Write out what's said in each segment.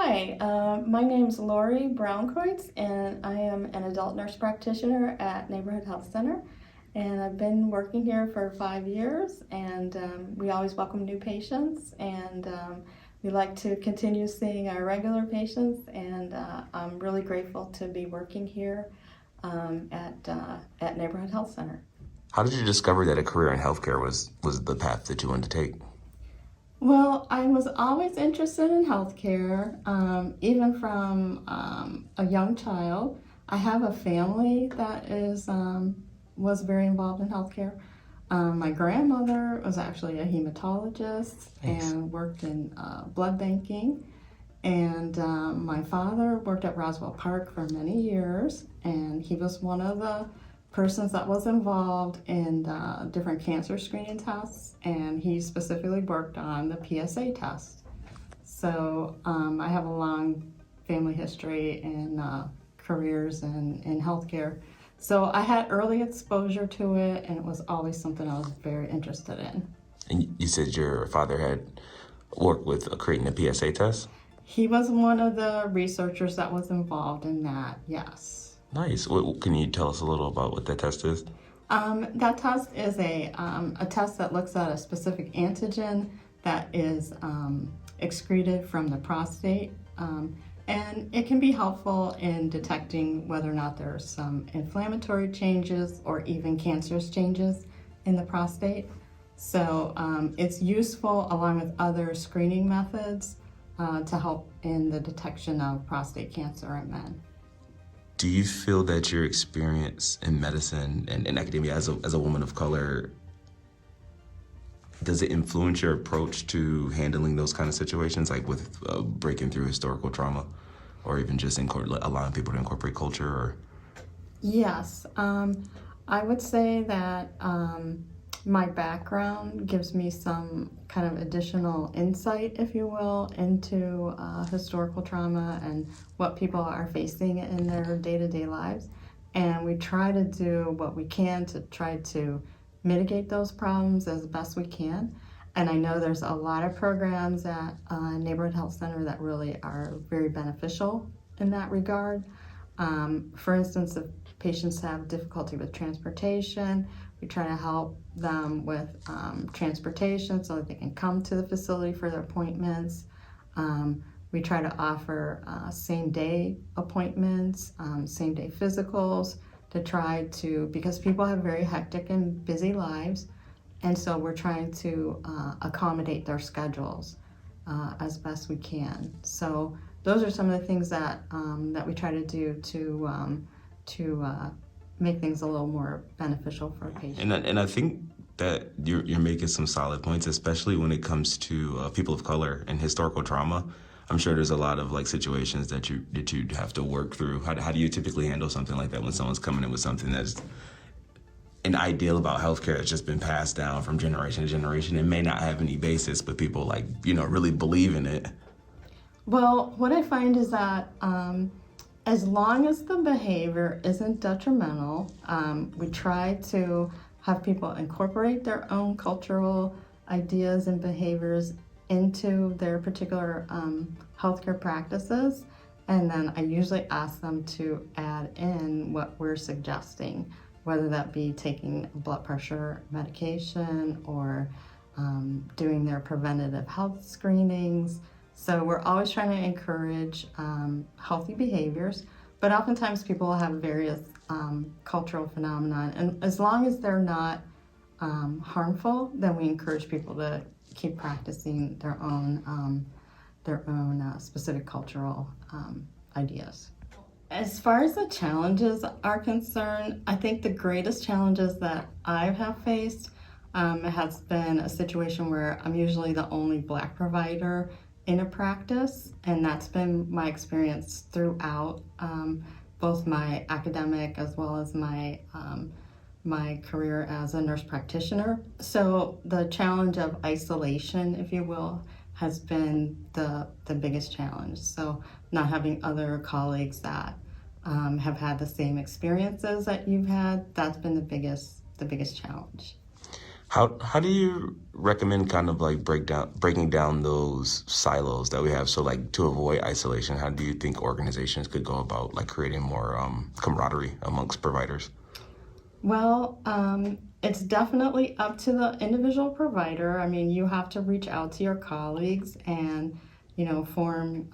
Hi, my name's Laurie Brown-Croyts, and I am an adult nurse practitioner at Neighborhood Health Center. And I've been working here for 5 years, and we always welcome new patients, and we like to continue seeing our regular patients, and I'm really grateful to be working here at Neighborhood Health Center. How did you discover that a career in healthcare was the path that you wanted to take? Well, I was always interested in healthcare, even from a young child. I have a family that was very involved in healthcare. My grandmother was actually a hematologist Nice. and worked in blood banking. And my father worked at Roswell Park for many years, and he was one of the persons that was involved in different cancer screening tests, and he specifically worked on the PSA test. So I have a long family history in careers in healthcare. So I had early exposure to it, and it was always something I was very interested in. And you said your father had worked with creating a PSA test? He was one of the researchers that was involved in that, yes. Nice. Can you tell us a little about what that test is? That test is a test that looks at a specific antigen that is excreted from the prostate. And it can be helpful in detecting whether or not there are some inflammatory changes or even cancerous changes in the prostate. So it's useful along with other screening methods to help in the detection of prostate cancer in men. Do you feel that your experience in medicine and in academia as a woman of color, does it influence your approach to handling those kind of situations, like with breaking through historical trauma, or even just allowing people to incorporate culture? Or Yes, I would say that my background gives me some kind of additional insight, if you will, into historical trauma and what people are facing in their day-to-day lives. And we try to do what we can to try to mitigate those problems as best we can. And I know there's a lot of programs at Neighborhood Health Center that really are very beneficial in that regard. For instance, if patients have difficulty with transportation, we try to help them with transportation so that they can come to the facility for their appointments. We try to offer same-day appointments, same-day physicals to try to, because people have very hectic and busy lives, and so we're trying to accommodate their schedules as best we can. So those are some of the things that we try to do to make things a little more beneficial for patients. and I think that you're making some solid points, especially when it comes to people of color and historical trauma. I'm sure there's a lot of situations that you have to work through. How do you typically handle something like that when someone's coming in with something that's an ideal about healthcare that's just been passed down from generation to generation and may not have any basis, but people really believe in it? Well, what I find is that as long as the behavior isn't detrimental, we try to have people incorporate their own cultural ideas and behaviors into their particular healthcare practices. And then I usually ask them to add in what we're suggesting, whether that be taking blood pressure medication or doing their preventative health screenings. So we're always trying to encourage healthy behaviors, but oftentimes people have various cultural phenomena, and as long as they're not harmful, then we encourage people to keep practicing their own specific cultural ideas. As far as the challenges are concerned, I think the greatest challenges that I have faced has been a situation where I'm usually the only Black provider in a practice, and that's been my experience throughout both my academic as well as my career as a nurse practitioner. So the challenge of isolation, if you will, has been the biggest challenge. So not having other colleagues that have had the same experiences that you've had, that's been the biggest challenge. How do you recommend kind of like breaking down those silos that we have? So like to avoid isolation, how do you think organizations could go about like creating more camaraderie amongst providers? Well, it's definitely up to the individual provider. I mean, you have to reach out to your colleagues and, form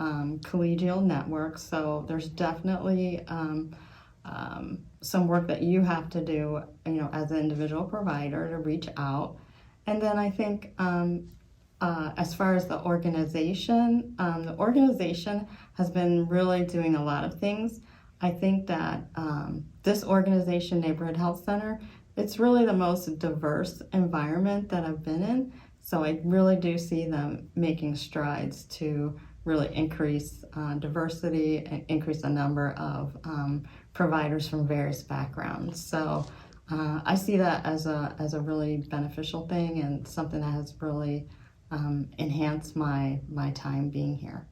collegial networks. So there's definitely some work that you have to do, as an individual provider to reach out. And then I think as far as the organization has been really doing a lot of things. I think that this organization, Neighborhood Health Center, it's really the most diverse environment that I've been in. So I really do see them making strides to really increase diversity and increase the number of providers from various backgrounds. So I see that as a really beneficial thing and something that has really enhanced my time being here.